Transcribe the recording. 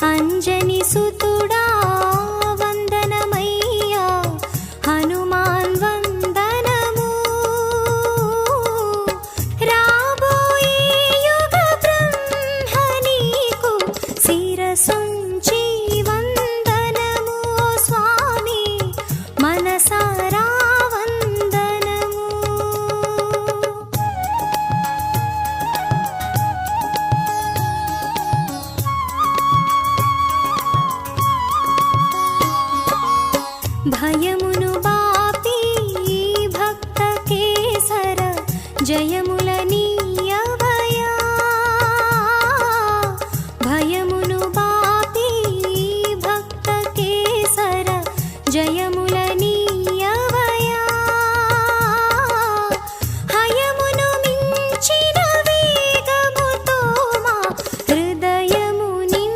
అంజని సుతుడా వందనమయ్యా హనుమాన్ వందనము రాబోయే యుగ బ్రహ్మ నీకు శిరసుంచి వందనము స్వామి మనసారా భయమును బాపి భక్త కేసర జయము